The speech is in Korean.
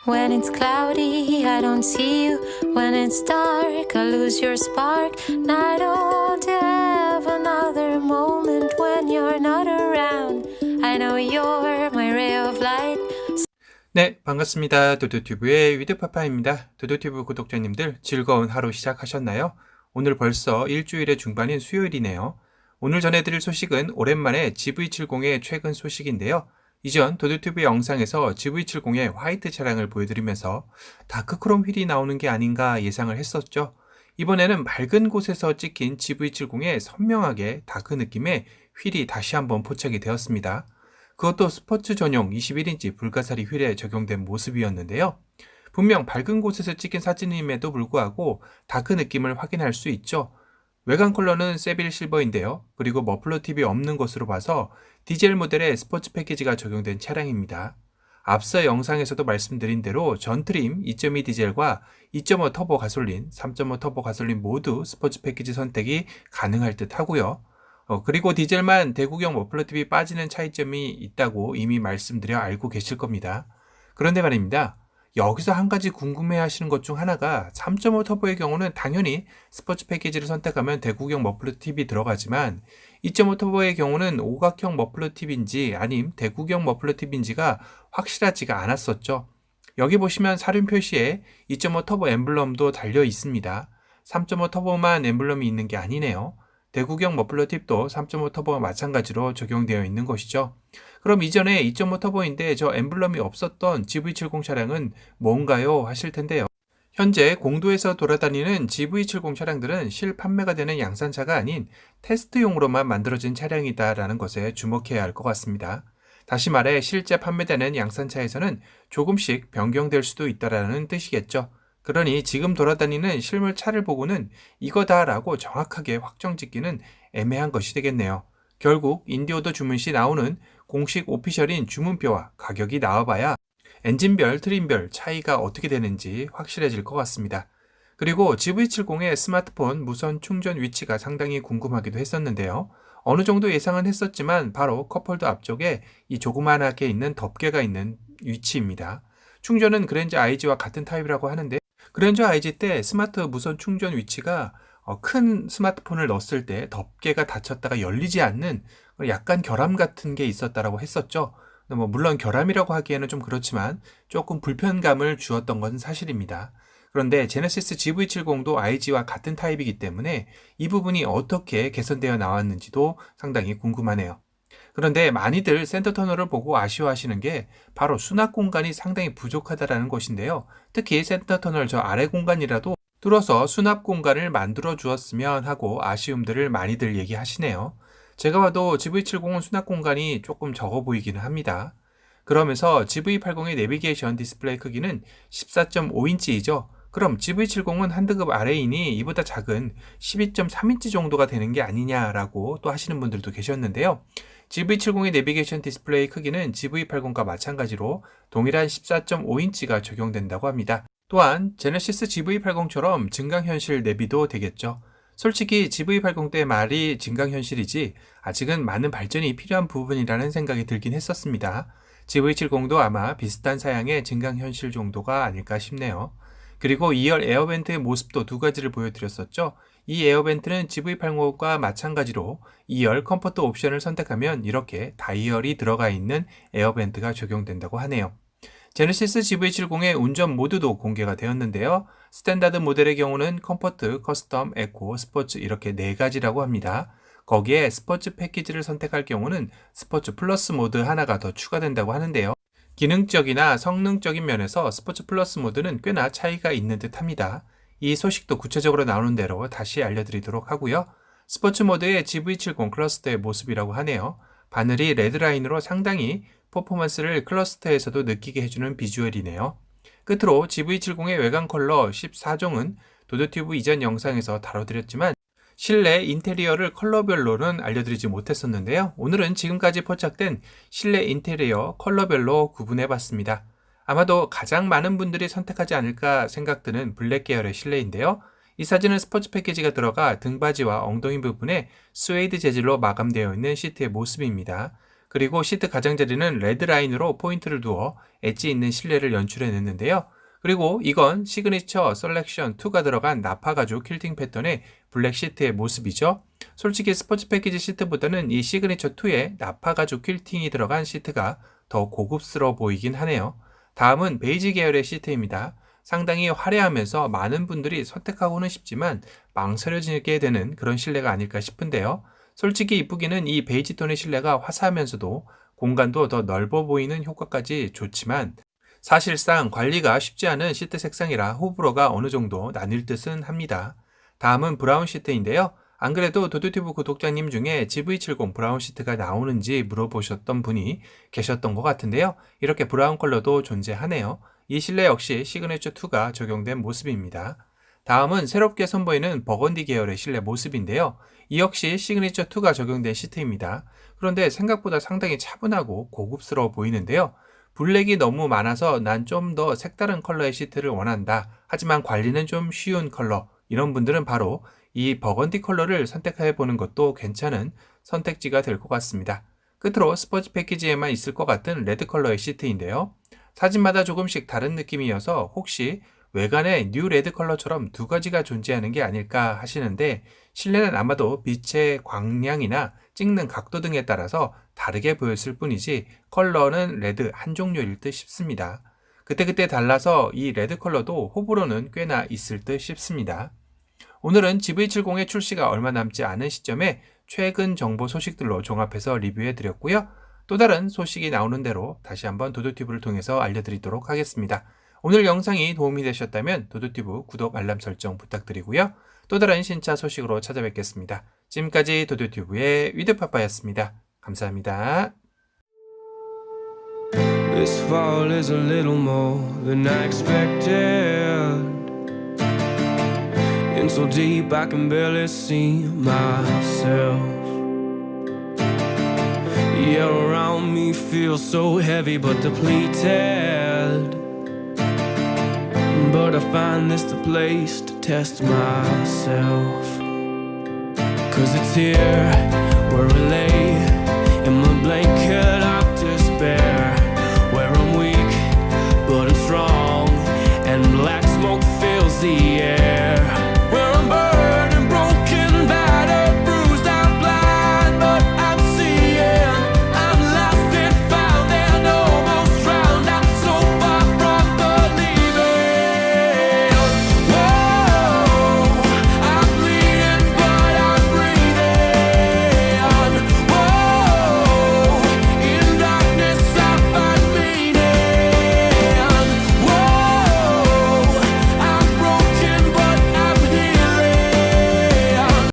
When it's cloudy, I don't see you. When it's dark, I lose your spark. And I don't have another moment when you're not around. I know you're my ray of light. 네, 반갑습니다. 도도튜브의 위드파파입니다. 도도튜브 구독자님들 즐거운 하루 시작하셨나요? 오늘 벌써 일주일의 중반인 수요일이네요. 오늘 전해드릴 소식은 오랜만에 GV70의 최근 소식인데요. 이전 도도튜브 영상에서 GV70의 화이트 차량을 보여드리면서 다크크롬 휠이 나오는 게 아닌가 예상을 했었죠. 이번에는 맑은 곳에서 찍힌 GV70의 선명하게 다크 느낌의 휠이 다시 한번 포착이 되었습니다. 그것도 스포츠 전용 21인치 불가사리 휠에 적용된 모습이었는데요. 분명 밝은 곳에서 찍힌 사진임에도 불구하고 다크 느낌을 확인할 수 있죠. 외관 컬러는 세빌 실버인데요. 그리고 머플러 팁이 없는 것으로 봐서 디젤 모델의 스포츠 패키지가 적용된 차량입니다. 앞서 영상에서도 말씀드린 대로 전 트림 2.2 디젤과 2.5 터보 가솔린, 3.5 터보 가솔린 모두 스포츠 패키지 선택이 가능할 듯 하고요. 그리고 디젤만 대구경 머플러 팁이 빠지는 차이점이 있다고 이미 말씀드려 알고 계실 겁니다. 그런데 말입니다. 여기서 한 가지 궁금해 하시는 것 중 하나가 3.5 터보의 경우는 당연히 스포츠 패키지를 선택하면 대구경 머플러 팁이 들어가지만 2.5 터보의 경우는 오각형 머플러 팁인지 아님 대구경 머플러 팁인지가 확실하지가 않았었죠. 여기 보시면 사륜 표시에 2.5 터보 엠블럼도 달려 있습니다. 3.5 터보만 엠블럼이 있는 게 아니네요. 대구경 머플러 팁도 3.5 터보와 마찬가지로 적용되어 있는 것이죠. 그럼 이전에 2.5 터보인데 저 엠블럼이 없었던 GV70 차량은 뭔가요? 하실 텐데요. 현재 공도에서 돌아다니는 GV70 차량들은 실판매가 되는 양산차가 아닌 테스트용으로만 만들어진 차량이다라는 것에 주목해야 할 것 같습니다. 다시 말해 실제 판매되는 양산차에서는 조금씩 변경될 수도 있다라는 뜻이겠죠. 그러니 지금 돌아다니는 실물 차를 보고는 이거다라고 정확하게 확정짓기는 애매한 것이 되겠네요. 결국 인디오더 주문 시 나오는 공식 오피셜인 주문표와 가격이 나와봐야 엔진별, 트림별 차이가 어떻게 되는지 확실해질 것 같습니다. 그리고 GV70의 스마트폰 무선 충전 위치가 상당히 궁금하기도 했었는데요. 어느 정도 예상은 했었지만 바로 컵홀더 앞쪽에 이 조그만하게 있는 덮개가 있는 위치입니다. 충전은 그랜저 IG와 같은 타입이라고 하는데 그랜저 IG 때 스마트 무선 충전 위치가 큰 스마트폰을 넣었을 때 덮개가 닫혔다가 열리지 않는 약간 결함 같은 게 있었다라고 했었죠. 물론 결함이라고 하기에는 좀 그렇지만 조금 불편감을 주었던 것은 사실입니다. 그런데 제네시스 GV70도 IG와 같은 타입이기 때문에 이 부분이 어떻게 개선되어 나왔는지도 상당히 궁금하네요. 그런데 많이들 센터 터널을 보고 아쉬워하시는 게 바로 수납 공간이 상당히 부족하다는 것인데요. 특히 센터 터널 저 아래 공간이라도 뚫어서 수납 공간을 만들어 주었으면 하고 아쉬움들을 많이들 얘기하시네요. 제가 봐도 GV70은 수납 공간이 조금 적어 보이기는 합니다. 그러면서 GV80의 내비게이션 디스플레이 크기는 14.5인치이죠. 그럼 GV70은 한 등급 아래이니 이보다 작은 12.3인치 정도가 되는 게 아니냐라고 또 하시는 분들도 계셨는데요. GV70의 내비게이션 디스플레이 크기는 GV80과 마찬가지로 동일한 14.5인치가 적용된다고 합니다. 또한 제네시스 GV80처럼 증강현실 내비도 되겠죠. 솔직히 GV80 때 말이 증강현실이지 아직은 많은 발전이 필요한 부분이라는 생각이 들긴 했었습니다. GV70도 아마 비슷한 사양의 증강현실 정도가 아닐까 싶네요. 그리고 2열 에어벤트의 모습도 두 가지를 보여드렸었죠. 이 에어벤트는 GV80과 마찬가지로 2열 컴포트 옵션을 선택하면 이렇게 다이얼이 들어가 있는 에어벤트가 적용된다고 하네요. 제네시스 GV70의 운전 모드도 공개가 되었는데요. 스탠다드 모델의 경우는 컴포트, 커스텀, 에코, 스포츠 이렇게 네 가지라고 합니다. 거기에 스포츠 패키지를 선택할 경우는 스포츠 플러스 모드 하나가 더 추가된다고 하는데요. 기능적이나 성능적인 면에서 스포츠 플러스 모드는 꽤나 차이가 있는 듯 합니다. 이 소식도 구체적으로 나오는 대로 다시 알려드리도록 하고요. 스포츠 모드의 GV70 클러스터의 모습이라고 하네요. 바늘이 레드라인으로 상당히 퍼포먼스를 클러스터에서도 느끼게 해주는 비주얼이네요. 끝으로 GV70의 외관 컬러 14종은 도도튜브 이전 영상에서 다뤄드렸지만 실내 인테리어를 컬러별로는 알려드리지 못했었는데요. 오늘은 지금까지 포착된 실내 인테리어 컬러별로 구분해봤습니다. 아마도 가장 많은 분들이 선택하지 않을까 생각드는 블랙 계열의 실내인데요. 이 사진은 스포츠 패키지가 들어가 등받이와 엉덩이 부분에 스웨이드 재질로 마감되어 있는 시트의 모습입니다. 그리고 시트 가장자리는 레드라인으로 포인트를 두어 엣지 있는 실내를 연출해냈는데요. 그리고 이건 시그니처 셀렉션 2가 들어간 나파 가죽 퀼팅 패턴의 블랙 시트의 모습이죠. 솔직히 스포츠 패키지 시트보다는 이 시그니처 2에 나파 가죽 퀼팅이 들어간 시트가 더 고급스러워 보이긴 하네요. 다음은 베이지 계열의 시트입니다. 상당히 화려하면서 많은 분들이 선택하고는 싶지만 망설여지게 되는 그런 실내가 아닐까 싶은데요. 솔직히 이쁘기는 이 베이지 톤의 실내가 화사하면서도 공간도 더 넓어 보이는 효과까지 좋지만 사실상 관리가 쉽지 않은 시트 색상이라 호불호가 어느 정도 나뉠 듯은 합니다. 다음은 브라운 시트인데요. 안 그래도 도도튜브 구독자님 중에 GV70 브라운 시트가 나오는지 물어보셨던 분이 계셨던 것 같은데요. 이렇게 브라운 컬러도 존재하네요. 이 실내 역시 시그니처 2가 적용된 모습입니다. 다음은 새롭게 선보이는 버건디 계열의 실내 모습인데요. 이 역시 시그니처 2가 적용된 시트입니다. 그런데 생각보다 상당히 차분하고 고급스러워 보이는데요. 블랙이 너무 많아서 난 좀 더 색다른 컬러의 시트를 원한다. 하지만 관리는 좀 쉬운 컬러. 이런 분들은 바로 이 버건디 컬러를 선택해 보는 것도 괜찮은 선택지가 될 것 같습니다. 끝으로 스포츠 패키지에만 있을 것 같은 레드 컬러의 시트인데요. 사진마다 조금씩 다른 느낌이어서 혹시 외관에 뉴 레드 컬러처럼 두 가지가 존재하는 게 아닐까 하시는데 실내는 아마도 빛의 광량이나 찍는 각도 등에 따라서 다르게 보였을 뿐이지 컬러는 레드 한 종류일 듯 싶습니다. 그때그때 달라서 이 레드 컬러도 호불호는 꽤나 있을 듯 싶습니다. 오늘은 GV70의 출시가 얼마 남지 않은 시점에 최근 정보 소식들로 종합해서 리뷰해 드렸고요. 또 다른 소식이 나오는 대로 다시 한번 도도튜브를 통해서 알려드리도록 하겠습니다. 오늘 영상이 도움이 되셨다면 도도튜브 구독, 알람 설정 부탁드리고요. 또 다른 신차 소식으로 찾아뵙겠습니다. 지금까지 도도튜브의 위드파파였습니다. 감사합니다. This fall is a little more than I expected. In so deep I can barely see myself. Yeah, around me feels so heavy but depleted. But I find this the place to test myself. 'Cause it's here where I lay in my blanket.